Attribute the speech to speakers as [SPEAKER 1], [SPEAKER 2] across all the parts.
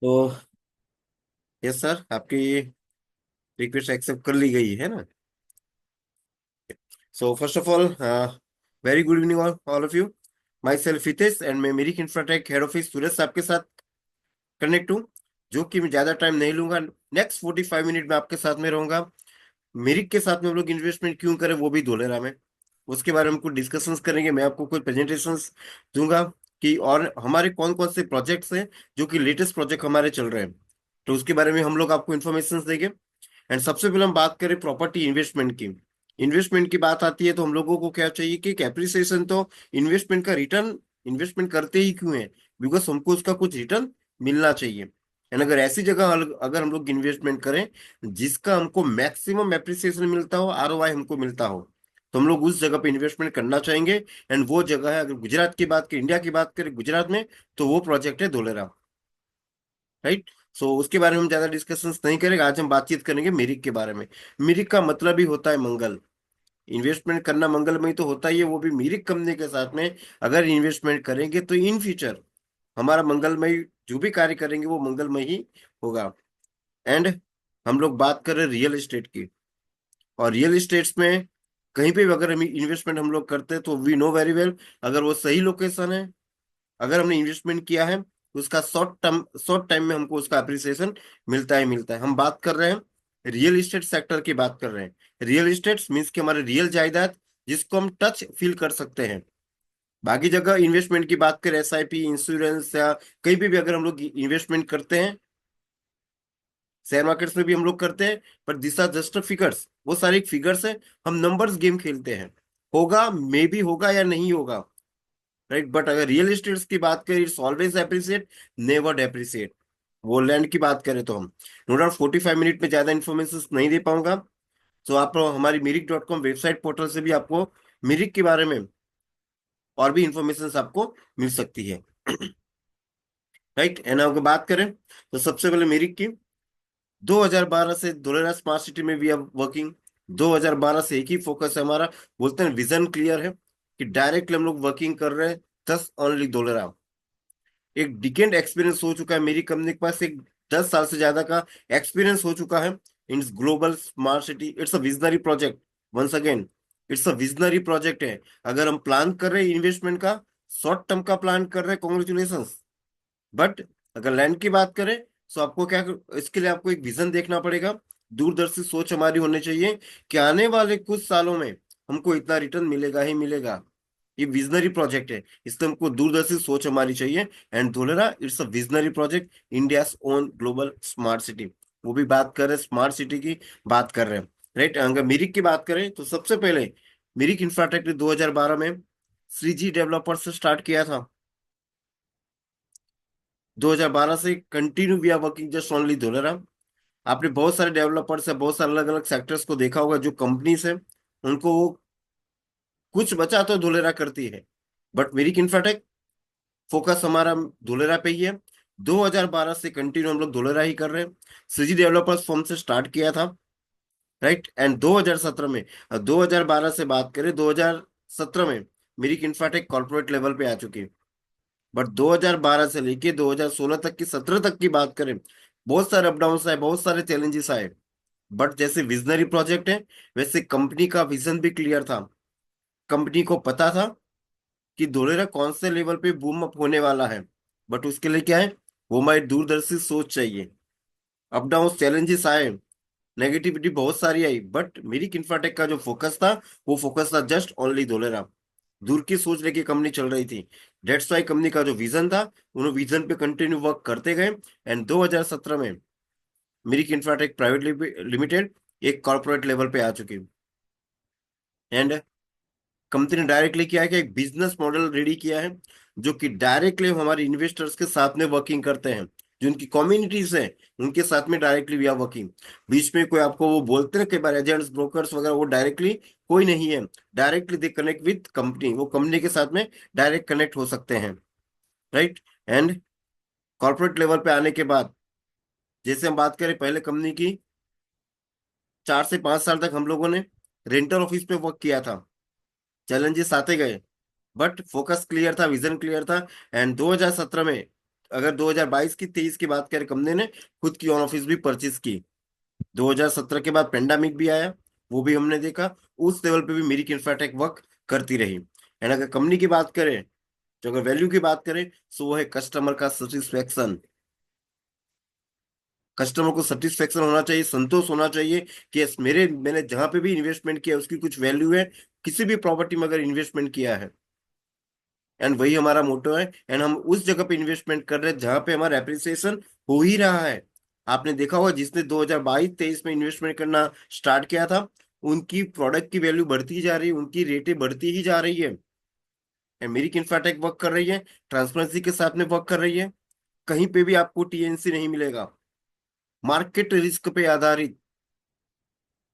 [SPEAKER 1] तो yes sir, आपकी request accept कर ली गई है ना। So first of all, very good evening all of you. My self Hitesh and मैं मेरिक इंफ्राटेक हेड ऑफिस सूरज साहब के साथ कनेक्ट हूँ, जो कि मैं ज्यादा टाइम नहीं लूंगा। नेक्स्ट 45 मिनट में आपके साथ में रहूंगा। मेरिक के साथ में हम लोग इन्वेस्टमेंट क्यों करें, वो भी धोलेरा में, उसके बारे में कुछ डिस्कशंस करेंगे। मैं आपको कुछ प्रेजेंटेशंस दूंगा कि और हमारे कौन कौन से प्रोजेक्ट्स हैं जो कि लेटेस्ट प्रोजेक्ट हमारे चल रहे हैं, तो उसके बारे में हम लोग आपको इन्फॉर्मेशन देंगे। एंड सबसे पहले हम बात करें प्रॉपर्टी इन्वेस्टमेंट की। इन्वेस्टमेंट की बात आती है तो हम लोगों को क्या चाहिए कि एप्रिसिएशन तो इन्वेस्टमेंट का रिटर्न, इन्वेस्टमेंट करते ही क्यों है, बिकॉज हमको उसका कुछ रिटर्न मिलना चाहिए। एंड अगर ऐसी जगह अगर हम लोग इन्वेस्टमेंट करें जिसका हमको मैक्सिमम एप्रिसिएशन मिलता हो, आरओआई हमको मिलता हो, तो हम लोग उस जगह पे इन्वेस्टमेंट करना चाहेंगे। एंड वो जगह है, अगर गुजरात की बात करें, इंडिया की बात करें गुजरात में, तो वो प्रोजेक्ट है धोलेरा। राइट। सो उसके बारे में हम ज्यादा डिस्कशंस नहीं करेंगे, आज हम बातचीत करेंगे मिरिक के बारे में। मिरिक का मतलब ही होता है मंगल। इन्वेस्टमेंट करना मंगलमय तो होता ही है, वो भी मिरिक कंपनी के साथ में अगर इन्वेस्टमेंट करेंगे तो इन फ्यूचर हमारा मंगलमय, जो भी कार्य करेंगे वो मंगलमय ही होगा। एंड हम लोग बात कर रहे हैं रियल एस्टेट की। और रियल एस्टेट्स में कहीं पे भी अगर हम इन्वेस्टमेंट हम लोग करते हैं तो वी नो वेरी वेल, अगर वो सही लोकेशन है, अगर हमने इन्वेस्टमेंट किया है तो उसका शॉर्ट टाइम में हमको उसका अप्रिसिएशन मिलता है, मिलता है। हम बात कर रहे हैं रियल एस्टेट सेक्टर की, बात कर रहे हैं। रियल एस्टेट मीन्स कि हमारे रियल जायदाद जिसको हम टच फील कर सकते हैं। बाकी जगह इन्वेस्टमेंट की बात करें, एसआईपी, इंश्योरेंस या कहीं भी अगर हम लोग इन्वेस्टमेंट करते हैं, शेयर मार्केट्स में भी हम लोग करते हैं, पर दिस आर जस्ट फिगर्स, वो सारे फिगर्स है। हम नंबर्स गेम खेलते हैं, होगा मे बी होगा या नहीं होगा। राइट। बट अगर रियल एस्टेट की बात करें, it's always appreciate, never depreciate. वो लैंड की बात करें तो हम नो डाउट 45 मिनट में ज्यादा इन्फॉर्मेशन नहीं दे पाऊंगा। तो आप हमारी मिरिक.com वेबसाइट पोर्टल से भी आपको मिरिक के बारे में और भी इंफॉर्मेशन आपको मिल सकती है। राइट। एंड अगर बात करें तो सबसे पहले मिरिक की 2012 से धोलेरा स्मार्ट सिटी में भी अब वर्किंग। 2012 से एक ही फोकस है हमारा, बोलते हैं विजन क्लियर है कि डायरेक्टली हम लोग वर्किंग कर रहे हैं, दस ओनली धोलेरा। एक डिकेंड एक्सपीरियंस हो चुका है मेरी कंपनी के पास, एक 10 साल से ज्यादा का एक्सपीरियंस हो चुका है in global smart city. It's a visionary project, once again it's a visionary project है। अगर हम प्लान कर रहे हैं इन्वेस्टमेंट का, शॉर्ट टर्म का प्लान कर रहे हैं, कॉन्ग्रेचुलेशन। बट अगर लैंड की बात करें तो आपको क्या, इसके लिए आपको एक विजन देखना पड़ेगा। दूरदर्शी सोच हमारी होनी चाहिए कि आने वाले कुछ सालों में हमको इतना रिटर्न मिलेगा ही मिलेगा। ये विजनरी प्रोजेक्ट है, इसलिए हमको दूरदर्शी सोच हमारी चाहिए। And Dholera it's a visionary project, India own global smart city. वो भी बात कर रहे हैं स्मार्ट सिटी की, बात कर रहे हैं। राइट। अगर मिरिक की बात करें तो सबसे पहले मिरिक इंफ्राटेक ने 2012 में श्रीजी डेवलपर से स्टार्ट किया था। 2012 से continue we are working just only Dholera. आपने बहुत सारे डेवलपर्स है, बहुत सारे अलग अलग सेक्टर्स को देखा होगा, जो कंपनीज है उनको वो कुछ बचा तो धोलेरा करती है। बट मेरी इन्फ्राटेक फोकस हमारा धोलेरा पे ही है। 2012 से कंटिन्यू हम लोग धोलेरा ही कर रहे हैं। सीजी डेवलपर्स फर्म से स्टार्ट किया था। राइट। एंड 2017 में, 2012 से बात करें, 2017 में मेरी इन्फ्राटेक कॉर्पोरेट लेवल पे आ चुकी है। बट 2012 से लेके 2016 तक की, 17 तक की बात करें, बहुत सारे अप डाउन आए, बहुत सारे चैलेंजेस आए। बट जैसे विजनरी प्रोजेक्ट है, वैसे कंपनी का विजन भी क्लियर था। कंपनी को पता था कि धोलेरा कौन से लेवल पे बूम अप होने वाला है। बट उसके लिए क्या है, वो हमारी दूरदर्शी सोच चाहिए। अप डाउन चैलेंजेस आए, नेगेटिविटी बहुत सारी आई, बट मेरी इंफ्राटेक का जो फोकस था, वो फोकस था जस्ट ओनली धोलेरा। दूर की सोच लेके कंपनी चल रही थी। डेट्स वाई कंपनी का जो विजन था, उन्होंने विजन पे कंटिन्यू वर्क करते गए। एंड 2017 में मेरी इंफ्राटेक प्राइवेट लिमिटेड एक कॉर्पोरेट लेवल पे आ चुकी। एंड कंपनी ने डायरेक्टली किया है कि एक बिजनेस मॉडल रेडी किया है, जो कि डायरेक्टली हमारे इन्वेस्टर्स के साथ में वर्किंग करते हैं, जो उनकी कम्युनिटीज हैं उनके साथ में डायरेक्टली वी आर वर्किंग। बीच में कोई आपको वो बोलते हैं कई बार एजेंट्स ब्रोकर्स वगैरह, वो डायरेक्टली कोई नहीं है। Directly they connect with company, वो कंपनी के साथ में डायरेक्ट कनेक्ट हो सकते हैं। राइट। एंड कॉर्पोरेट लेवल पे आने के बाद, जैसे हम बात करें पहले कंपनी की, 4 से 5 साल तक हम लोगों ने रेंटल ऑफिस पे वर्क किया था। चैलेंजेस आते गए, बट फोकस क्लियर था, विजन क्लियर था। एंड 2017 में अगर 2022 की 23 की बात करें, कंपनी ने खुद की ऑन ऑफिस भी परचेज की। 2017 के बाद पेंडेमिक भी आया, वो भी हमने देखा। उस लेवल पे भी मेरी इंफ्राटेक वर्क करती रही। एंड अगर कंपनी की बात करें, तो अगर वैल्यू की बात करें, तो वो है कस्टमर का सेटिस्फेक्शन। कस्टमर को सेटिस्फेक्शन होना चाहिए, संतोष होना चाहिए कि yes, मैंने जहां पे भी इन्वेस्टमेंट किया उसकी कुछ वैल्यू है। किसी भी प्रॉपर्टी में अगर इन्वेस्टमेंट किया है, एंड वही हमारा मोटो है, एंड हम उस जगह पे इन्वेस्टमेंट कर रहे हैं जहां पे हमारा एप्रिसिएशन हो ही रहा है। आपने देखा होगा, जिसने 2022-23 में इन्वेस्टमेंट करना स्टार्ट किया था, उनकी प्रोडक्ट की वैल्यू बढ़ती ही जा रही है, उनकी रेटें बढ़ती ही जा रही है। एंड मेरी इंफ्राटेक वर्क कर रही है, ट्रांसपेरेंसी के साथ में वर्क कर रही है। कहीं पे भी आपको टीएनसी नहीं मिलेगा। मार्केट रिस्क पे आधारित,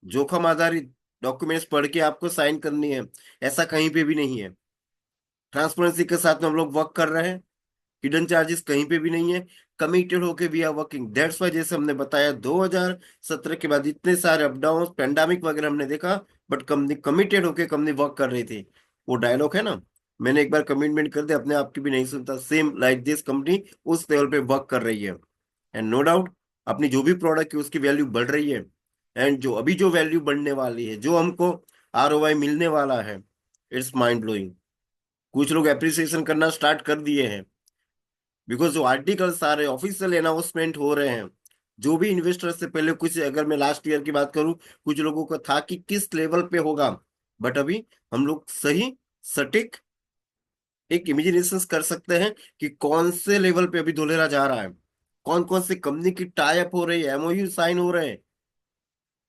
[SPEAKER 1] जोखिम आधारित डॉक्यूमेंट्स पढ़ के आपको साइन करनी है, ऐसा कहीं पे भी नहीं है। ट्रांसपेरेंसी के साथ में हम लोग वर्क कर रहे हैं, हिडन चार्जेस कहीं पे भी नहीं है। कमिटेड होके we are working, that's why जैसे हमने बताया 2017 के बाद इतने सारे अप डाउन, पेंडेमिक वगैरह हमने देखा, बट कंपनी कमिटेड होके कंपनी वर्क कर रही थी। वो डायलॉग है ना, मैंने एक बार कमिटमेंट कर दिया, अपने आप की भी नहीं सुनता, सेम लाइक दिस कंपनी उस लेवल पे वर्क कर रही है। एंड नो डाउट, अपनी जो भी प्रोडक्ट है उसकी वैल्यू बढ़ रही है। एंड जो अभी जो वैल्यू बढ़ने वाली है, जो हमको आरओआई मिलने वाला है, इट्स माइंड ब्लोइंग। कुछ लोग एप्रिसिएशन करना स्टार्ट कर दिए हैं, बिकॉज जो आर्टिकल सारे ऑफिशियल अनाउंसमेंट हो रहे हैं। जो भी इन्वेस्टर से पहले कुछ, अगर मैं लास्ट ईयर की बात करूं, कुछ लोगों का था कि किस लेवल पे होगा, बट अभी हम लोग सही सटीक एक इमेजिनेशन कर सकते हैं कि कौन से लेवल पे अभी धोलेरा जा रहा है। कौन कौन से कंपनी की टाई अप हो रही है, एमओयू साइन हो रहे हैं,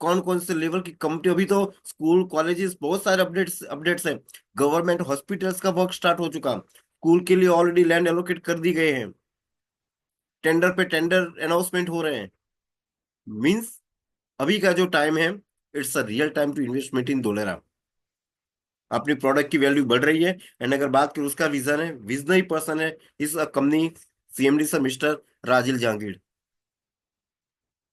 [SPEAKER 1] कौन कौन से लेवल की कंपनी। अभी तो स्कूल कॉलेजेस बहुत सारे अपडेट्स अपडेट्स हैं। गवर्नमेंट हॉस्पिटल्स का वर्क स्टार्ट हो चुका, स्कूल के लिए ऑलरेडी लैंड एलोकेट कर दी गए हैं, टेंडर पे टेंडर अनाउंसमेंट हो रहे हैं। मींस अभी का जो टाइम है, it's a real time to investment in dollar. अपनी प्रोडक्ट की वैल्यू बढ़ रही है। एंड अगर बात करें, उसका विजन है, विजनरी पर्सन है इस company, CMD sir mister Rajeev Jahangir.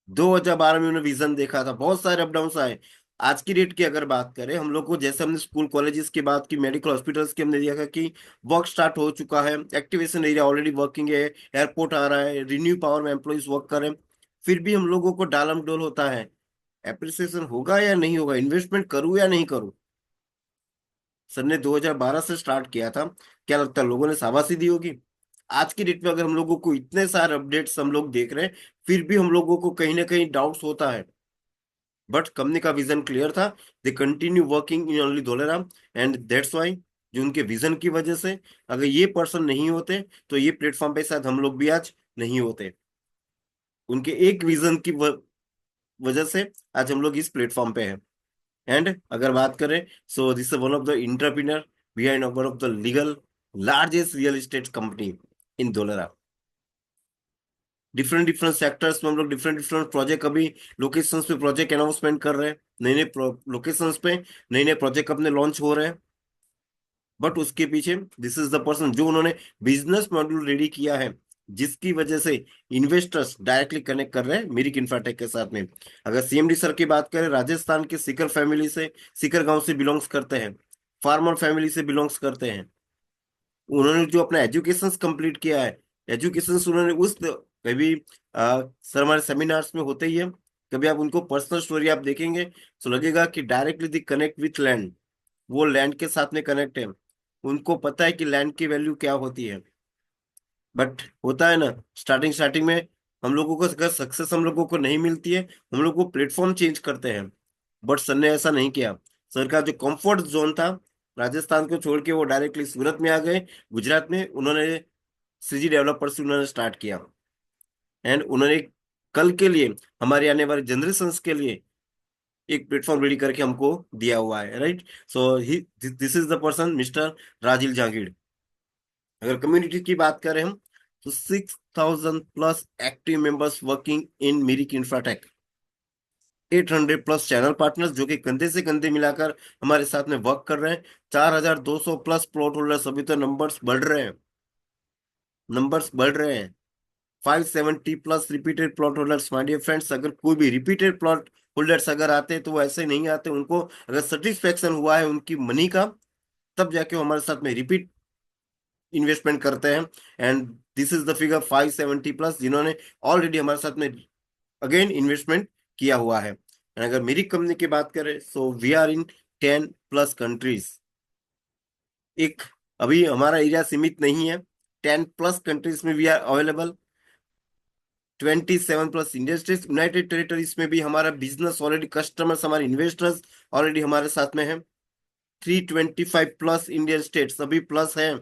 [SPEAKER 1] 2012 में उन्होंने विजन देखा था, बहुत सारे अप डाउन आए। आज की डेट की अगर बात करें, हम लोग को जैसे हमने स्कूल कॉलेजेस की बात की, मेडिकल हॉस्पिटल्स की, हमने देखा कि वर्क स्टार्ट हो चुका है, एक्टिवेशन एरिया ऑलरेडी वर्किंग है, एयरपोर्ट आ रहा है, रिन्यू पावर में एम्प्लॉइज वर्क कर रहे हैं। फिर भी हम लोगों को डालम डोल होता है, एप्रिसिएशन होगा या नहीं होगा, इन्वेस्टमेंट करूं या नहीं करूं। सर ने 2012 से स्टार्ट किया था, क्या लगता है लोगों ने शाबाशी दी होगी? आज की डेट में अगर हम लोगों को इतने सारे अपडेट्स हम लोग देख रहे हैं, फिर भी हम लोगों को कहीं ना कहीं डाउट्स होता है। बट कंपनी का विजन क्लियर था, they continue working in only धोलेराम। एंड दैट्स वाई, जो उनके विजन की वजह से, अगर ये पर्सन नहीं होते तो ये प्लेटफॉर्म पे शायद हम लोग भी आज नहीं होते। उनके एक विजन की वजह से आज हम लोग इस प्लेटफॉर्म पे हैं। एंड अगर बात करें, so this one of the इंटरप्रीनर behind one of the legal largest real estate company in Dholera. Different different sectors में हम लोग डिफरेंट डिफरेंट प्रोजेक्ट, अभी लोकेशंस पे प्रोजेक्ट अनाउंसमेंट कर रहे हैं, नए नए लोकेशंस पे नए नए प्रोजेक्ट अपने लॉन्च हो रहे हैं। बट उसके पीछे दिस इज द पर्सन, जो उन्होंने बिजनेस मॉड्यूल रेडी किया है, जिसकी वजह से इन्वेस्टर्स डायरेक्टली कनेक्ट कर रहे हैं मेरिक इंफ्राटेक के साथ में। अगर सीएमडी सर की बात करें, राजस्थान के सीकर फैमिली से, सीकर गांव से बिलोंग्स करते हैं, फार्मर फैमिली से बिलोंग्स करते हैं। उन्होंने जो अपना एजुकेशन कंप्लीट किया है, एजुकेशन उन्होंने उस, कभी सर हमारे सेमिनार्स में होते ही है, कभी आप उनको पर्सनल स्टोरी आप देखेंगे तो लगेगा कि directly the connect with land, वो लैंड के साथ में कनेक्ट है। उनको पता है कि लैंड की वैल्यू क्या होती है। बट होता है ना, स्टार्टिंग स्टार्टिंग में हम लोगों को अगर सक्सेस हम लोगों को नहीं मिलती है, हम लोग को प्लेटफॉर्म चेंज करते हैं। बट सर ने ऐसा नहीं किया। सर का जो कंफर्ट जोन था, राजस्थान को छोड़ के वो डायरेक्टली सूरत में आ गए, गुजरात में उन्होंने सीजी डेवलपर से उन्होंने स्टार्ट किया। एंड उन्होंने कल के लिए, हमारे आने वाले जनरेशन के लिए एक प्लेटफॉर्म रेडी करके हमको दिया हुआ है, राइट। सो ही, this is the person mister Rajeev Jahangir. अगर कम्युनिटी की बात करें हम, तो 6,000 plus active members working in Mirik Infratech, 800 plus channel partners जो कि कंधे से कंधे मिलाकर हमारे साथ में वर्क कर रहे हैं, 4,200 प्लस प्लॉट होल्डर्स, अभी तो नंबर्स बढ़ रहे हैं, नंबर्स बढ़ रहे हैं। 570 plus repeated plot holders, my dear friends. अगर कोई भी रिपीटेड प्लॉट होल्डर्स अगर आते हैं तो वो ऐसे नहीं आते, उनको अगर सेटिस्फेक्शन हुआ है उनकी मनी का, तब जाके वो हमारे साथ में रिपीट इन्वेस्टमेंट करते हैं। And this is the figure 570 plus, जिन्होंने ऑलरेडी हमारे साथ में अगेन इन्वेस्टमेंट किया हुआ है। एंड अगर मेरी कंपनी की बात करें, so we are in 10+ countries. एक अभी हमारा एरिया सीमित नहीं है, 10+ कंट्रीज में we are available. 27+ industries, united territories में भी हमारा बिजनेस ऑलरेडी, कस्टमर्स हमारे इन्वेस्टर्स ऑलरेडी हमारे साथ में है। 325+ इंडियन स्टेट्स अभी प्लस है।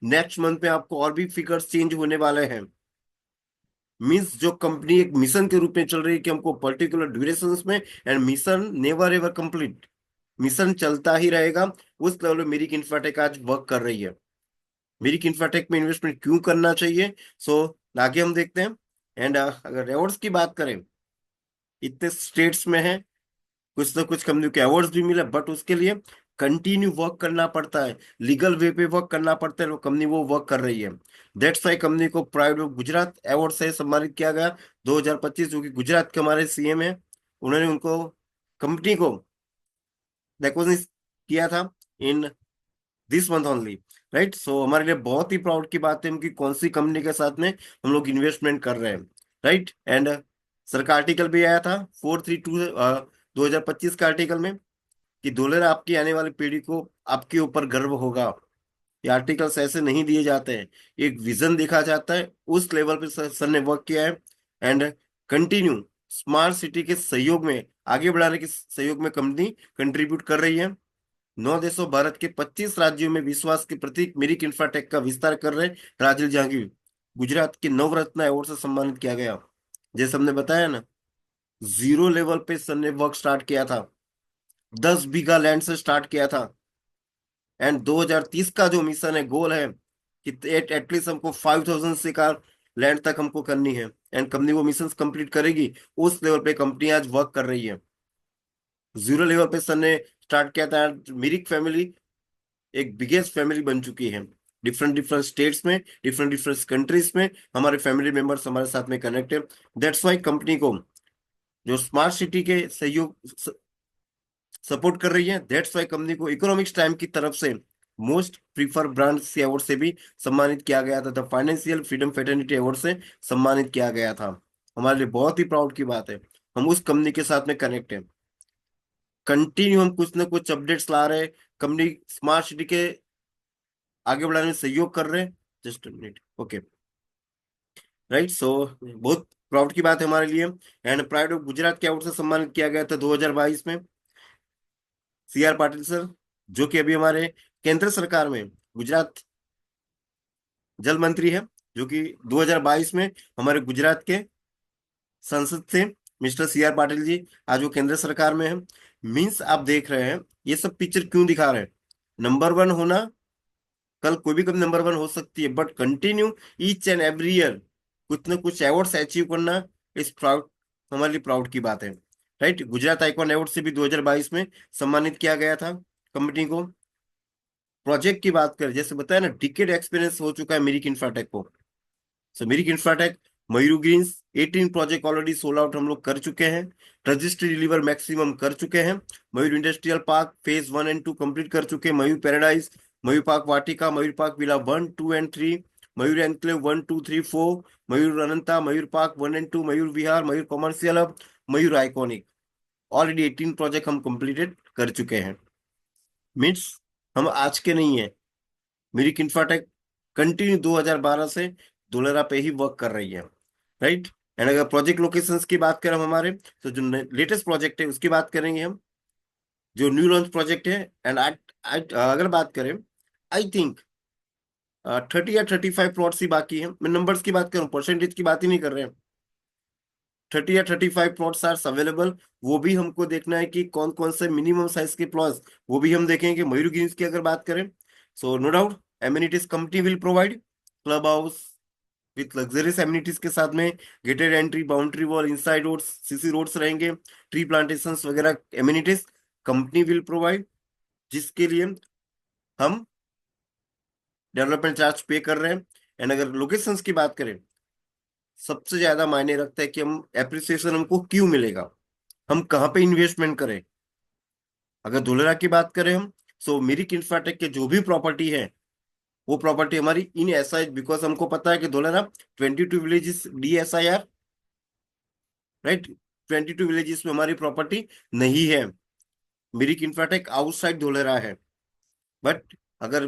[SPEAKER 1] नेक्स्ट मंथ में आपको और भी फिगर्स चेंज होने वाले हैं। मींस जो कंपनी एक मिशन के रूप में चल रही है कि हमको पर्टिकुलर ड्यूरेशन में, and mission never ever complete, mission चलता ही रहेगा, उस लेवल में मेरी इंफ्राटेक आज वर्क कर रही है। मेरी इंफ्राटेक में इन्वेस्टमेंट क्यों करना चाहिए, सो आगे हम देखते हैं। एंड अगर अवार्ड्स की बात करें, इतने स्टेट्स में है, कुछ ना कुछ कंपनी के अवार्ड्स भी मिले, बट उसके लिए कंटिन्यू वर्क करना पड़ता है, लीगल वे पे वर्क करना पड़ता है, वो कंपनी वो वर्क कर रही है। दैट्स वाई कंपनी को प्राइड ऑफ गुजरात अवार्ड से सम्मानित किया गया 2025, जो कि गुजरात के हमारे सीएम है, उन्होंने उनको, कंपनी को रिकॉग्नाइज किया था in this month only. Right, so हमारे लिए बहुत ही प्राउड की बात है कि कौन सी कंपनी के साथ में हम लोग इन्वेस्टमेंट कर रहे हैं। राइट, एंड सर का आर्टिकल भी आया था 432 2025 का आर्टिकल में, कि डॉलर आपकी आने वाली पीढ़ी को आपके ऊपर गर्व होगा। ये आर्टिकल्स ऐसे नहीं दिए जाते हैं, एक विजन देखा जाता है, उस लेवल पे सर ने वर्क किया है। एंड कंटिन्यू स्मार्ट सिटी के सहयोग में, आगे बढ़ाने के सहयोग में कंपनी कंट्रीब्यूट कर रही है। 9 देशों, भारत के 25 राज्यों में विश्वास के प्रतीक मेरिक इंफ्राटेक का विस्तार कर रहे राजीव जहांगीर गुजरात के नवरत्न अवार्ड से सम्मानित किया गया। जैसे हमने बताया ना, जीरो लेवल पे सर ने वर्क स्टार्ट किया था, 10 बीघा लैंड से स्टार्ट किया था। एंड 2030 का जो मिशन है, गोल है कि एटलीस्ट हमको 5,000 से का लैंड तक हमको करनी है, एंड कंपनी वो मिशन कंप्लीट करेगी। उस लेवल पे कंपनी आज वर्क कर रही है। जीरो लेवल पे सर ने स्टार्ट किया था। मेरी फैमिली एक बिगेस्ट फैमिली बन चुकी है, डिफरेंट डिफरेंट स्टेट्स में, डिफरेंट डिफरेंट कंट्रीज में हमारे फैमिली मेंबर्स हमारे साथ में कनेक्ट है। दैट्स वाई कंपनी को जो स्मार्ट सिटी के सहयोग सपोर्ट कर रही है, दैट्स वाई कंपनी को इकोनॉमिक्स टाइम की तरफ से मोस्ट प्रीफर ब्रांड से अवार्ड से भी सम्मानित किया गया था, the financial freedom fraternity award से सम्मानित किया गया था। हमारे लिए बहुत ही प्राउड की बात है, हम उस कंपनी के साथ में कनेक्ट है। कंटिन्यू हम कुछ ना कुछ अपडेट्स ला रहे हैं, कंपनी स्मार्ट सिटी के आगे बढ़ाने में सहयोग कर रहे हैं। Just minute, okay. राइट, सो बहुत प्राउड की बात है हमारे लिए। एंड प्राइड ऑफ गुजरात के अवार्ड से सम्मानित किया गया था 2022 में सीआर पाटिल सर, जो कि अभी हमारे केंद्र सरकार में गुजरात जल मंत्री है, जो कि 2022 में हमारे गुजरात के संसद से मिस्टर सीआर पाटिल जी, आज वो केंद्र सरकार में है। मीन्स आप देख रहे हैं ये सब पिक्चर क्यों दिखा रहे हैं, नंबर वन होना, कल कोई भी कब नंबर वन हो सकती है, but continue each and every year कुछ ना कुछ अवार्ड्स अचीव करना इस प्राउड, हमारे लिए प्राउड की बात है। राइट, गुजरात आइकॉन अवार्ड से भी 2022 में सम्मानित किया गया था कंपनी को। प्रोजेक्ट की बात करें, जैसे बताया ना, डिकेड एक्सपीरियंस हो चुका है मेरिक इंफ्राटेक को। So Meric Infratech Mayur greens 18 project already sold out हम लोग कर चुके हैं, रजिस्ट्री डिलीवर मैक्सिमम कर चुके हैं। Mayur industrial park phase 1 and 2 complete कर चुके हैं। Mayur paradise, Mayur park Vatika, Mayur park villa 1, 2 and 3, Mayur enclave 1, 2, 3, 4, Mayur Ananta, Mayur park 1 and 2, Mayur Vihar, Mayur commercial hub, Mayur iconic, already 18 project हम कंप्लीटेड कर चुके हैं। मीन्स हम आज के नहीं है, मेरी इंफ्राटेक कंटिन्यू 2012 से धुलेरा पे ही वर्क कर रही है। राइट, एंड अगर प्रोजेक्ट लोकेशंस की बात करें हम हमारे, तो जो लेटेस्ट प्रोजेक्ट है उसकी बात करेंगे हम, जो न्यू लॉन्च प्रोजेक्ट है। एंड अगर बात करें, आई थिंक 30 या 35 प्लॉट्स ही बाकी है। मैं नंबर्स की बात करूं, परसेंटेज की बात ही नहीं कर रहे हैं। 30 या 35 प्लॉट्स आर अवेलेबल, वो भी हमको देखना है कि कौन कौन से मिनिमम साइज के प्लॉट्स, वो भी हम देखेंगे। मयूर ग्रीन्स की अगर बात करें, so no doubt amenities company will provide, club house with luxurious amenities के साथ में, gated entry, boundary wall, inside roads, CC roads रहेंगे, ट्री प्लांटेशन वगैरह एमिनिटीज कंपनी विल प्रोवाइड, जिसके लिए हम डेवलपमेंट चार्ज पे कर रहे हैं। एंड अगर लोकेशंस की बात करें, सबसे ज्यादा मायने रखता है कि हम एप्रिसिएशन हमको क्यों मिलेगा, हम कहाँ पे इन्वेस्टमेंट करें। अगर धुलेरा की बात करें हम, सो मिरिक इंफ्राटेक के जो भी प्रॉपर्टी है वो प्रॉपर्टी हमारी इन एसआई, बिकॉज हमको पता है कि Dholera 22 villages DSIR, right, 22 villages में हमारी प्रॉपर्टी नहीं है। मिरिक इंफ्राटेक आउटसाइड धोलेरा है। बट अगर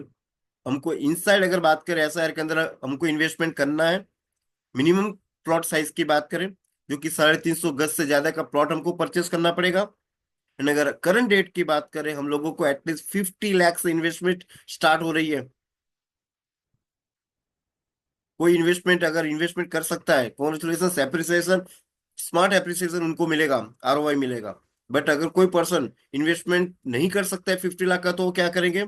[SPEAKER 1] हमको इनसाइड अगर बात करें SIR के अंदर हमको इन्वेस्टमेंट करना है, मिनिमम प्लॉट साइज की बात करें, जो कि 350 गज से ज्यादा का प्लॉट हमको परचेस करना पड़ेगा। एंड अगर करंट डेट की बात करें, हम लोगों को एटलीस्ट 50 लाख से इन्वेस्टमेंट स्टार्ट हो रही है। कोई इन्वेस्टमेंट अगर इन्वेस्टमेंट कर सकता है, कॉन्ग्रेचुलेशन, एप्रिसिएशन, स्मार्ट एप्रिसिएशन उनको मिलेगा, ROI मिलेगा। बट अगर कोई पर्सन इन्वेस्टमेंट नहीं कर सकता है 50 लाख का, तो वो क्या करेंगे,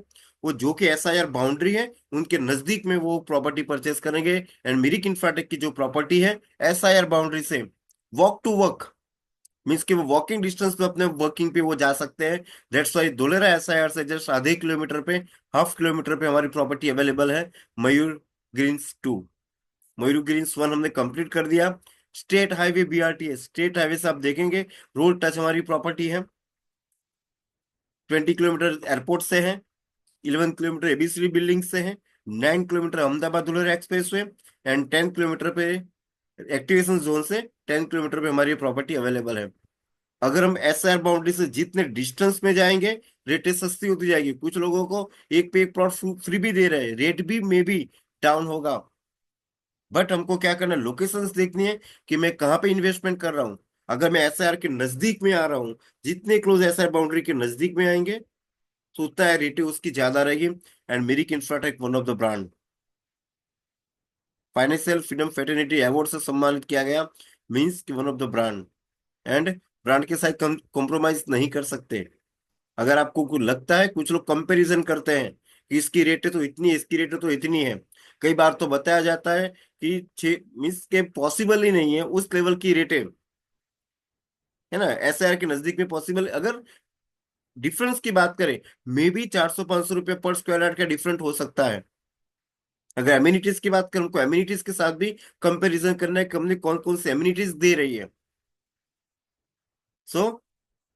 [SPEAKER 1] वो जो कि SIR बाउंड्री है उनके नजदीक में वो प्रॉपर्टी परचेस करेंगे। एंड मिरिक इंफ्राटेक की जो प्रॉपर्टी है SIR बाउंड्री से वॉक टू वर्क, मीन्स कि वो वॉकिंग डिस्टेंस पे अपने वर्किंग पे वो जा सकते हैं। दैट्स वाई धोलेरा SIR से जस्ट आधे किलोमीटर पे, हाफ किलोमीटर पे हमारी प्रॉपर्टी अवेलेबल है, मयूर ग्रीन्स 2। मयूर ग्रीन्स 1 हमने कंप्लीट कर दिया। State highway BRTS, state highway से आप देखेंगे रोड टच हमारी प्रॉपर्टी है। 20 किलोमीटर एयरपोर्ट से है, 11 किलोमीटर ABCD बिल्डिंग से है, 9 kilometre Ahmedabad Dholera express way, and 10 kilometre पे एक्टिवेशन जोन से 10 किलोमीटर पे हमारी प्रॉपर्टी अवेलेबल है। अगर हम SIR बाउंड्री से जितने डिस्टेंस में जाएंगे, रेटें सस्ती होती जाएगी। कुछ लोगों को एक पे एक प्लॉट फ्री भी दे रहे हैं, रेट भी मे बी डाउन होगा। बट हमको क्या करना है, लोकेशंस देखनी है कि मैं कहाँ पे इन्वेस्टमेंट कर रहा हूँ। अगर मैं SIR के नजदीक में आ रहा हूँ, जितने क्लोज SIR बाउंड्री के नजदीक में आएंगे, तो उतना है रेटिंग उसकी ज्यादा रहेगी। And Mirik Infratech one of the brand financial freedom fraternity award से सम्मानित किया गया, मीन्स कि one of the brand. And brand के साथ कॉम्प्रोमाइज नहीं कर सकते। अगर आपको कुछ लगता है, कुछ लोग कंपैरिजन करते हैं कि इसकी रेट तो इतनी है, इसकी रेट तो इतनी है। कई बार तो बताया जाता है कि छह मीन्स के पॉसिबल ही नहीं है उस लेवल की रेटें, है ना, SIR के नजदीक में पॉसिबल। अगर डिफरेंस की बात करें, मे बी 400-500 रुपये पर स्क्वायर यार्ड का डिफरेंट हो सकता है। अगर एम्यूनिटीज की बात करें, उनको एम्यूनिटीज के साथ भी कंपैरिजन करना है, कंपनी कौन कौन सी एम्यूनिटीज दे रही है। सो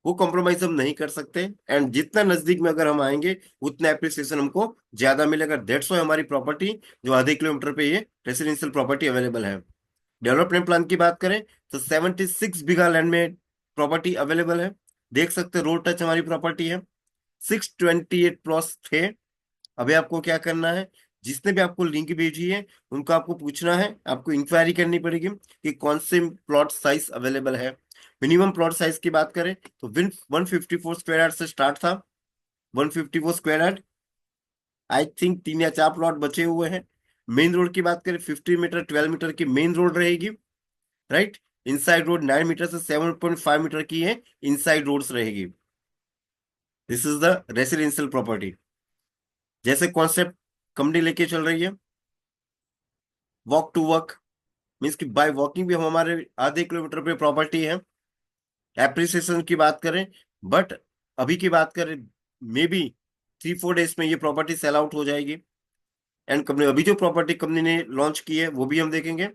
[SPEAKER 1] वो कॉम्प्रोमाइज हम नहीं कर सकते। एंड जितना नजदीक में अगर हम आएंगे, उतना एप्रिसिएशन हमको ज्यादा मिलेगा। दैट्स वाई हमारी प्रॉपर्टी जो आधे किलोमीटर पे ये रेसिडेंशियल प्रॉपर्टी अवेलेबल है। डेवलपमेंट प्लान की बात करें तो 76 बीघा लैंड में प्रॉपर्टी अवेलेबल है। देख सकते हैं रोड टच हमारी प्रॉपर्टी है। 628 प्लॉट्स थे। अभी आपको क्या करना है, जिसने भी आपको लिंक भेजी है उनको आपको पूछना है, आपको इंक्वायरी करनी पड़ेगी कि कौन से प्लॉट साइज अवेलेबल है। मिनिमम प्लॉट साइज की बात करें तो विन 154 स्क्वायर यार्ड से स्टार्ट था। 154 स्क्वायर यार्ड, आई थिंक 3 या 4 प्लॉट बचे हुए हैं। मेन रोड की बात करें, 50 मीटर 12 मीटर की मेन रोड रहेगी, राइट। इनसाइड रोड 9 मीटर से 7.5 मीटर की है, इनसाइड रोड्स रहेगी। This is the residential property. जैसे कॉन्सेप्ट कंपनी लेके चल रही है, वॉक टू वर्क, मीन्स कि बाय वॉकिंग भी हम हमारे आधे किलोमीटर पे प्रॉपर्टी है। एप्रिसिएशन की बात करें, बट अभी की बात करें, मे बी 3-4 डेज में ये प्रॉपर्टी सेल आउट हो जाएगी। एंड कंपनी अभी जो प्रॉपर्टी कंपनी ने लॉन्च की है वो भी हम देखेंगे।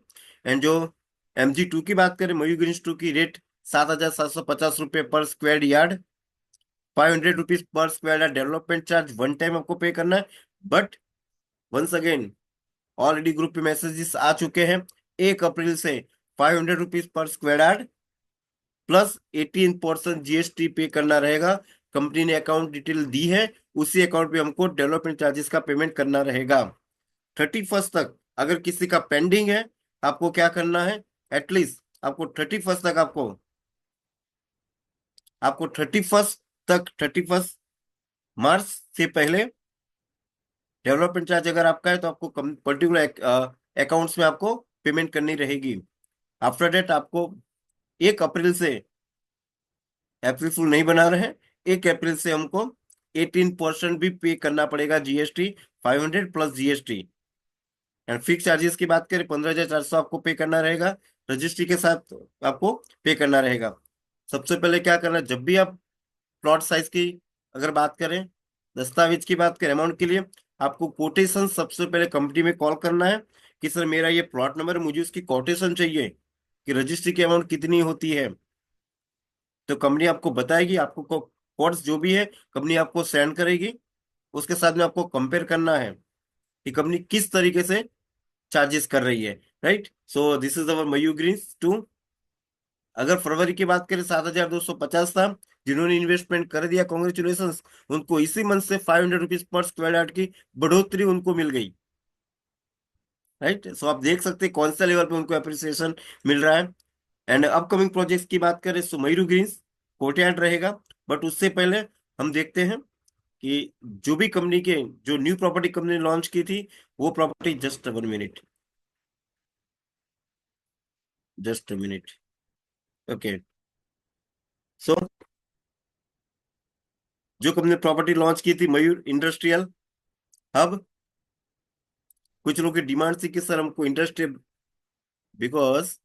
[SPEAKER 1] एंड जो MG2 की बात करें, मयूर ग्रीन्स 2 की रेट 7,750 रुपये per square yard, 500 rupees per square yard development charge one time आपको पे करना है। But once again, already group पे मैसेजेस आ चुके हैं, 1 अप्रैल से 500 rupees per square yard plus 18% GST पे करना रहेगा। कंपनी ने अकाउंट डिटेल दी है, उसी अकाउंट पे हमको डेवलपमेंट चार्जेस का पेमेंट करना रहेगा। 31 तक अगर किसी का पेंडिंग है, आपको क्या करना है, एटलीस्ट आपको 31 तक आपको 31 मार्च से पहले डेवलपमेंट चार्ज अगर आपका है तो आपको पर्टिकुलर अकाउंट्स में आपको पेमेंट करनी रहेगी। आफ्टर डेट आपको 1 अप्रैल से, अप्रैल फुल नहीं बना रहे हैं, 1 अप्रैल से हमको 18% भी पे करना पड़ेगा GST, 500 plus GST। And fix charges की बात करें, 15,400 आपको पे करना रहेगा, रजिस्ट्री के साथ आपको पे करना रहेगा। सबसे पहले क्या करना है, जब भी आप प्लॉट साइज की अगर बात करें, दस्तावेज की बात करें, अमाउंट के लिए आपको कोटेशन सबसे पहले कंपनी में कॉल करना है कि सर मेरा ये प्लॉट नंबर है, मुझे उसकी कोटेशन चाहिए कि रजिस्ट्री की अमाउंट कितनी होती है। तो कंपनी आपको बताएगी, आपको कोड्स जो भी है कंपनी आपको सेंड करेगी, उसके साथ में आपको कंपेयर करना है। कि कंपनी किस तरीके से चार्जेस कर रही है। Right, so this is our Mayur Greens two. अगर फरवरी की बात करें 7,250 था, जिन्होंने इन्वेस्टमेंट कर दिया कॉन्ग्रेचुलेशन, उनको इसी मंथ से 500 रुपीज पर स्क्वायर यार्ड की बढ़ोतरी उनको मिल गई। राइट, सो आप देख सकते हैं कौन सा लेवल पे उनको अप्रिसिएशन मिल रहा है। एंड अपकमिंग प्रोजेक्ट्स की बात करें तो मयूर ग्रीन्स कोर्टयार्ड रहेगा। बट उससे पहले हम देखते हैं कि जो भी कंपनी के जो न्यू प्रॉपर्टी कंपनी लॉन्च की थी, वो property, just 1 minute, just 1 minute. Okay, so जो कंपनी प्रॉपर्टी लॉन्च की थी मयूर इंडस्ट्रियल हब, कुछ लोगों की डिमांड थी कि सर हमको इंडस्ट्रियल, बिकॉज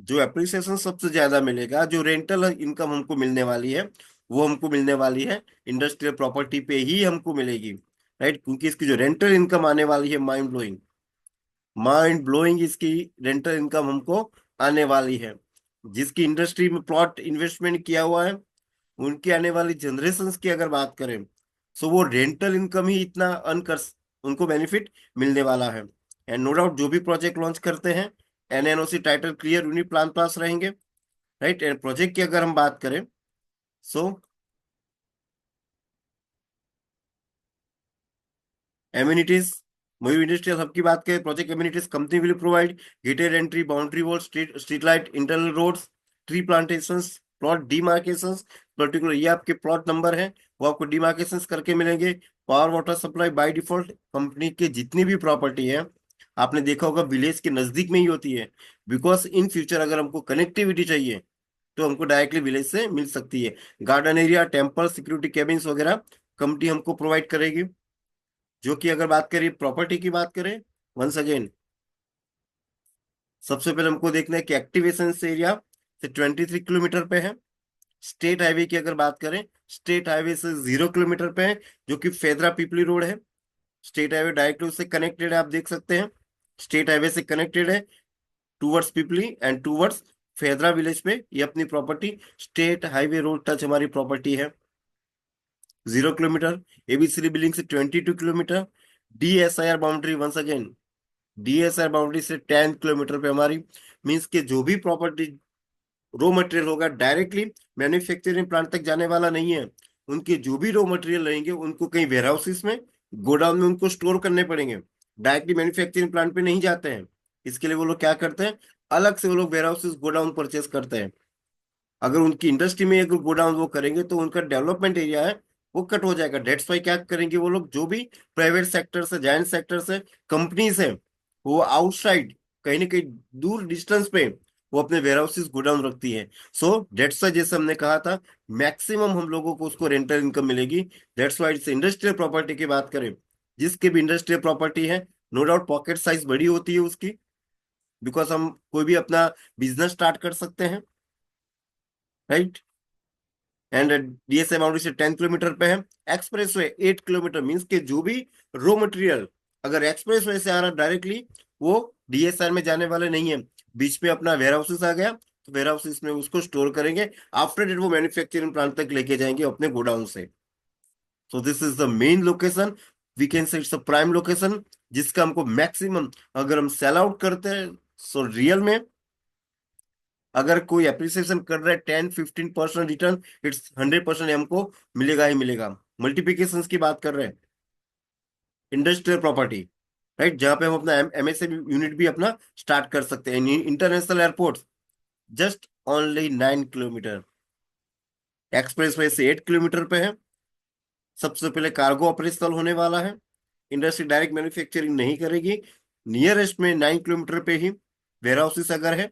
[SPEAKER 1] जो एप्रिसिएशन सबसे ज्यादा मिलेगा, जो रेंटल इनकम हमको मिलने वाली है, वो हमको मिलने वाली है इंडस्ट्रियल प्रॉपर्टी पे ही हमको मिलेगी। राइट, क्योंकि इसकी जो रेंटल इनकम आने वाली है, माइंड ब्लोइंग, माइंड ब्लोइंग इसकी रेंटल इनकम हमको आने वाली है। जिसकी इंडस्ट्री में प्लॉट इन्वेस्टमेंट किया हुआ है, उनकी आने वाली जनरेशन की अगर बात करें, सो वो रेंटल इनकम ही इतना अर्न कर, उनको बेनिफिट मिलने वाला है। एंड नो डाउट जो भी प्रोजेक्ट लॉन्च करते हैं, NNOC title clear, unit plan pass रहेंगे। राइट, एंड प्रोजेक्ट की अगर हम बात करें, so amenities, Mayur industrial hub की बात करें, project amenities company will provide gated entry, boundary wall, street light, internal roads, tree plantations, plot demarcations, particular ये आपके प्लॉट नंबर है, वो आपको डिमार्केशंस करके मिलेंगे। Power water supply by default company के जितनी भी प्रॉपर्टी है, आपने देखा होगा विलेज के नजदीक में ही होती है। बिकॉज इन फ्यूचर अगर हमको कनेक्टिविटी चाहिए, तो हमको डायरेक्टली विलेज से मिल सकती है। Garden area, temple, security cabins वगैरह कंपनी हमको प्रोवाइड करेगी। जो कि अगर बात करें प्रॉपर्टी की बात करें, वंस अगेन सबसे पहले हमको देखना है कि एक्टिवेशन एरिया से 23 किलोमीटर पे है। स्टेट हाईवे की अगर बात करें, स्टेट हाईवे से 0 किलोमीटर पे है, जो कि फेदरा पिपली रोड है। स्टेट हाईवे डायरेक्टली उससे कनेक्टेड है, आप देख सकते हैं स्टेट हाईवे से कनेक्टेड है towards Pipli and towards Fedra village पे ये अपनी property, state highway road touch हमारी प्रॉपर्टी है। 0 किलोमीटर, एबीसी बिल्डिंग से 22 kilometre, DSIR boundary, once again DSR boundary से 10 किलोमीटर पे हमारी, मीन्स के जो भी प्रॉपर्टी रॉ मटेरियल होगा डायरेक्टली मैन्युफैक्चरिंग प्लांट तक जाने वाला नहीं है। उनके जो भी रॉ मटेरियल रहेंगे उनको कहीं वेयर हाउसेस में, गोडाउन में उनको स्टोर करने पड़ेंगे, डायरेक्टली मैन्युफैक्चरिंग प्लांट पे नहीं जाते हैं। इसके लिए वो लोग क्या करते हैं, अलग से वो लोग वेयर हाउसेस गोडाउन परचेस करते हैं। अगर उनकी इंडस्ट्री में अगर गोडाउन वो करेंगे तो उनका डेवलपमेंट एरिया है वो कट हो जाएगा। डेट्स वाई क्या करेंगे वो लोग, जो भी प्राइवेट सेक्टर से, जायंट सेक्टर से कंपनीज है, वो आउटसाइड कहीं ना कहीं दूर डिस्टेंस पे वो अपने वेयर हाउसेस गोडाउन रखती है। सो डेट्स वाई जैसे हमने कहा था, मैक्सिमम हम लोगों को उसको रेंटल इनकम मिलेगी। डेट्स वाई से इंडस्ट्रियल प्रॉपर्टी की बात करें, जिसकी भी इंडस्ट्रियल प्रॉपर्टी है, नो डाउट पॉकेट साइज बड़ी होती है उसकी, बिकॉज हम कोई भी अपना बिजनेस स्टार्ट कर सकते हैं। राइट, एंड डीएसए बाउंड्री से 10 किलोमीटर पे है। एक्सप्रेस वे 8 किलोमीटर, मीन्स के जो भी रॉ मटेरियल अगर एक्सप्रेस वे से आ रहा डायरेक्टली, वो डीएसआर में जाने वाले नहीं है। बीच में अपना वेयर हाउसेस आ गया, तो वेयर हाउसेस में उसको स्टोर करेंगे, आफ्टर डेट वो मैन्युफैक्चरिंग प्लांट तक लेके जाएंगे अपने गोडाउन से। So this is the main location, we can say it's a prime location, जिसका हमको मैक्सिमम अगर हम सेल आउट करते हैं, सो रियल में अगर कोई एप्रिसिएशन कर रहा है 10-15% रिटर्न, इट्स 100% हमको मिलेगा ही मिलेगा। मल्टीप्लिकेशन की बात कर रहे हैं इंडस्ट्रियल प्रॉपर्टी, राइट, जहां पे हम अपना एमएसएमई यूनिट भी अपना स्टार्ट कर सकते हैं। International airport just only 9 kilometre, express way से 8 किलोमीटर पे है। सबसे पहले कार्गो ऑपरेशनल होने वाला है, इंडस्ट्री डायरेक्ट मैन्युफैक्चरिंग नहीं करेगी। नियरेस्ट में 9 किलोमीटर पे ही वेयर हाउसेस अगर है,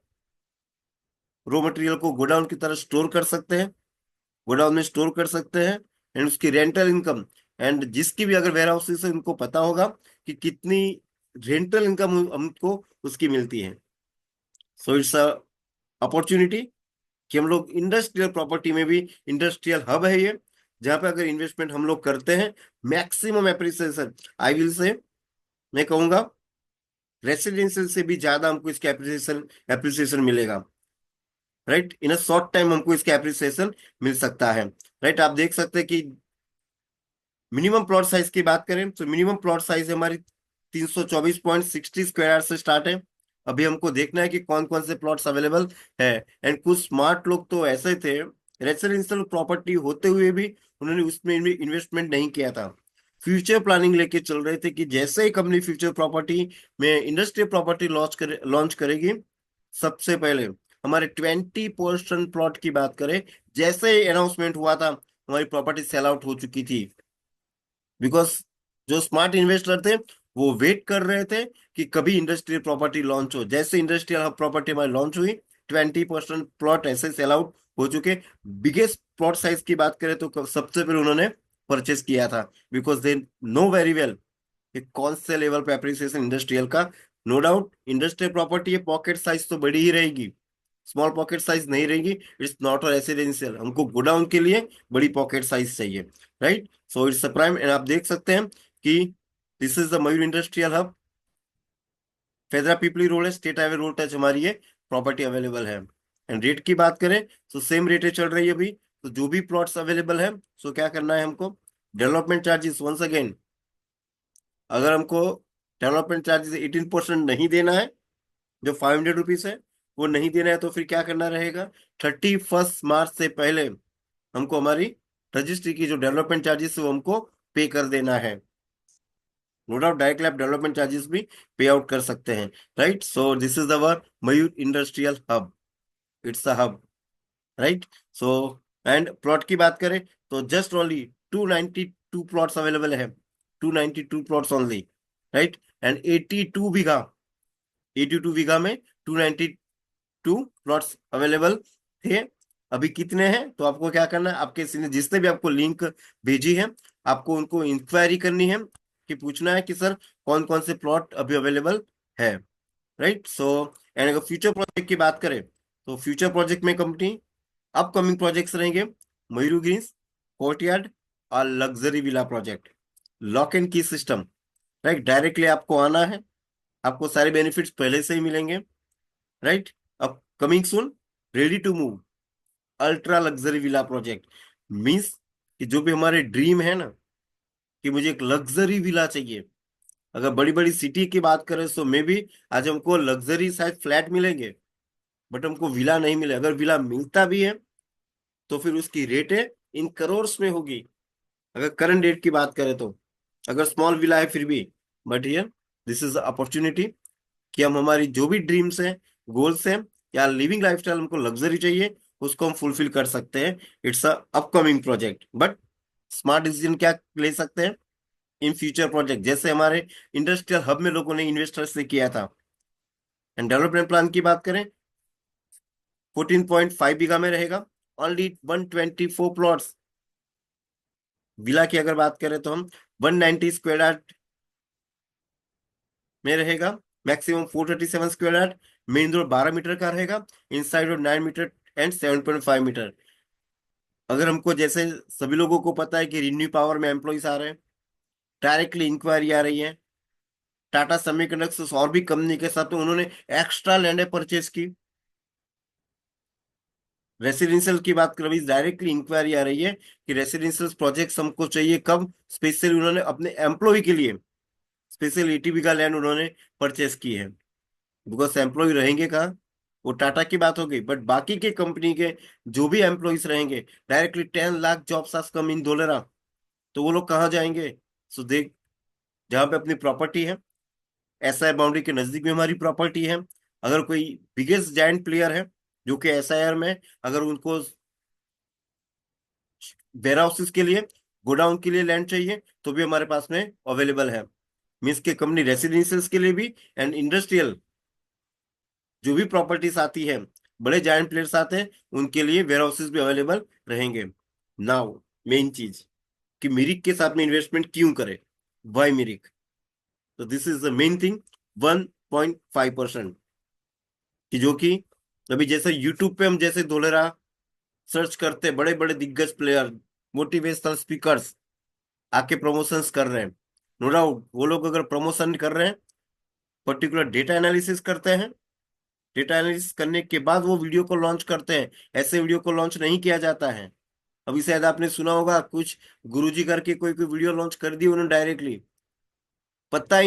[SPEAKER 1] रॉ मटेरियल को गोडाउन की तरह स्टोर कर सकते हैं, गोडाउन में स्टोर कर सकते हैं। एंड उसकी रेंटल इनकम, एंड जिसकी भी अगर वेयर हाउसेस है उनको पता होगा कि कितनी रेंटल इनकम हमको उसकी मिलती है। सो इट्स अ अपॉर्चुनिटी कि हम लोग इंडस्ट्रियल प्रॉपर्टी में भी, इंडस्ट्रियल हब है ये, जहां पे अगर इन्वेस्टमेंट हम लोग करते हैं, maximum appreciation, I will say, मैं कहूंगा रेसिडेंशियल से भी ज्यादा हमको इसका एप्रिसिएशन एप्रिसिएशन मिलेगा। Right, in a short time हमको इसका एप्रिसिएशन मिल सकता है। राइट, आप देख सकते हैं कि मिनिमम प्लॉट साइज की बात करें तो मिनिमम प्लॉट साइज है हमारी 324.60 स्क्वायर से स्टार्ट है। अभी हमको देखना है कि कौन कौन से प्लॉट्स अवेलेबल है। एंड कुछ स्मार्ट लोग तो ऐसे थे, रेसिडेंशियल प्रॉपर्टी होते हुए भी उन्होंने उसमें इन्वेस्टमेंट नहीं किया था। फ्यूचर प्लानिंग लेके चल रहे थे कि जैसे ही कंपनी फ्यूचर प्रॉपर्टी में इंडस्ट्रियल प्रॉपर्टी लॉन्च करेगी, सबसे पहले हमारे 20% प्लॉट की बात करें, जैसे ही अनाउंसमेंट हुआ था हमारी प्रॉपर्टी सेल आउट हो चुकी थी। बिकॉज जो स्मार्ट इन्वेस्टर थे वो वेट कर रहे थे कि कभी इंडस्ट्रियल प्रॉपर्टी लॉन्च हो। जैसे इंडस्ट्रियल हब प्रॉपर्टी हमारी लॉन्च हुई, 20% प्लॉट ऐसे सेल आउट हो चुके। बिगेस्ट प्लॉट साइज की बात करें तो सबसे पहले उन्होंने परचेस किया था, because they know very well कि कौन से लेवल पे अप्रिसिएशन इंडस्ट्रियल का। नो डाउट इंडस्ट्रियल प्रॉपर्टी है, पॉकेट साइज तो बड़ी ही रहेगी, स्मॉल पॉकेट साइज नहीं रहेगी। इट्स नॉट अ रेसिडेंशियल, हमको गोडाउन के लिए बड़ी पॉकेट साइज चाहिए, right. So it's a prime, and आप देख सकते हैं कि this is the Mayur industrial hub. फेदरा Pipli road है, स्टेट हाईवे रोड टच हमारी है, प्रॉपर्टी अवेलेबल है। एंड रेट की बात करें तो सेम रेट चल रही है अभी। तो जो भी प्लॉट्स अवेलेबल है, सो क्या करना है हमको, डेवलपमेंट चार्जेस वंस अगेन, अगर हमको डेवलपमेंट चार्जेस 18% नहीं देना है, जो ₹500 है वो नहीं देना है, तो फिर क्या करना रहेगा, 31 मार्च से पहले हमको हमारी रजिस्ट्री की जो डेवलपमेंट चार्जेस है वो हमको पे कर देना है। नो डाउट डायरेक्टली आप डेवलपमेंट चार्जेस भी पे आउट कर सकते हैं, right. So this is our Mayur industrial hub, it's a hub, right. So and plot की बात करें तो जस्ट ओनली 292 प्लॉट्स अवेलेबल है, 292 प्लॉट्स ओनली, राइट। एंड 82 बीघा, 82 बीघा में 292 प्लॉट्स अवेलेबल थे। अभी कितने हैं, तो आपको क्या करना है, आपके जिसने भी आपको लिंक भेजी है, आपको उनको इंक्वायरी करनी है, कि पूछना है कि सर कौन कौन से प्लॉट अभी अवेलेबल है, राइट। सो एंड अगर फ्यूचर प्रोजेक्ट की बात करें तो फ्यूचर प्रोजेक्ट में कंपनी अपकमिंग प्रोजेक्ट्स रहेंगे, मयूरू ग्रीन्स, कोर्टयार्ड और luxury villa project, lock and की सिस्टम, राइट। डायरेक्टली आपको आना है, आपको सारे बेनिफिट्स पहले से ही मिलेंगे, राइट। अब coming soon, ready to move, ultra luxury villa project, means कि जो भी हमारे ड्रीम है ना, कि मुझे एक लग्जरी विला चाहिए। अगर बड़ी बड़ी सिटी की बात करें तो मे भी आज हमको लग्जरी शायद फ्लैट मिलेंगे, बट हमको विला नहीं मिले। अगर विला मिलता भी है तो फिर उसकी रेटें इन करोर्स में होगी, अगर करंट डेट की बात करें तो। अगर स्मॉल विला है फिर भी, but here this is opportunity कि हम हमारी जो भी ड्रीम्स हैं, गोल्स हैं, या लिविंग लाइफस्टाइल हमको लग्जरी चाहिए, उसको हम फुलफिल कर सकते हैं। It's a upcoming project, but smart decision क्या ले सकते हैं इन फ्यूचर प्रोजेक्ट, जैसे हमारे इंडस्ट्रियल हब में लोगों ने इन्वेस्टर्स से किया था। एंड डेवलपमेंट प्लान की बात करें, 14.5 बीघा में रहेगा, ओनली 124 प्लॉट्स। विला की अगर बात करें तो हम 190 स्क्वायर में रहेगा, maximum 437 square. Main door 12 metre का रहेगा, inside door 9 metre and 7.5 metre. अगर हमको जैसे सभी लोगों को पता है कि रिन्यू पावर में एम्प्लॉइज आ रहे हैं, डायरेक्टली इंक्वायरी आ रही है, टाटा सेमीकंडक्टर्स और भी कंपनी के साथ तो उन्होंने एक्स्ट्रा लैंड परचेज की। रेसिडेंशियल की बात करें, डायरेक्टली इंक्वायरी आ रही है कि रेसिडेंशियल प्रोजेक्ट्स हमको चाहिए, कब, स्पेशली उन्होंने अपने एम्प्लॉय के लिए स्पेशल 80 बीघा लैंड उन्होंने परचेस की है। बिकॉज एम्प्लॉय रहेंगे कहाँ, वो टाटा की बात हो गई, बट बाकी के कंपनी के जो भी एम्प्लॉयज रहेंगे, डायरेक्टली 10 लाख जॉब्स आर कम इन धोलेरा, तो वो लोग कहाँ जाएंगे। सो देख, जहाँ पे अपनी प्रॉपर्टी है, एसआई बाउंड्री के नजदीक में हमारी प्रॉपर्टी है, अगर कोई बिगेस्ट जायंट प्लेयर है जो कि एसआईआर में, अगर उनको वेयर हाउसेस के लिए, गोडाउन के लिए लैंड चाहिए, तो भी हमारे पास में अवेलेबल है। मीन्स के कंपनी रेसिडेंशियल्स के लिए भी एंड इंडस्ट्रियल जो भी प्रॉपर्टीज आती है, बड़े जायंट प्लेयर्स आते हैं, उनके लिए वेयर हाउसेस भी अवेलेबल रहेंगे। नाउ मेन चीज, कि मिरिक के साथ में इन्वेस्टमेंट क्यों करे, वाई मिरिक। तो this is the main thing, 1.5%, कि जो कि अभी जैसे यूट्यूब पे हम जैसे धोलेरा सर्च करते हैं, बड़े बड़े दिग्गज प्लेयर, मोटिवेशनल स्पीकर्स आके प्रमोशंस कर रहे हैं। नो डाउट वो लोग अगर प्रमोशन कर रहे हैं, पर्टिकुलर डेटा एनालिसिस करते हैं, डेटा एनालिसिस करने के बाद वो वीडियो को लॉन्च करते हैं, ऐसे वीडियो को लॉन्च नहीं किया जाता है। अभी शायद आपने सुना होगा कुछ गुरुजी करके कोई कोई वीडियो लॉन्च कर दी उन्होंने डायरेक्टली, पता ही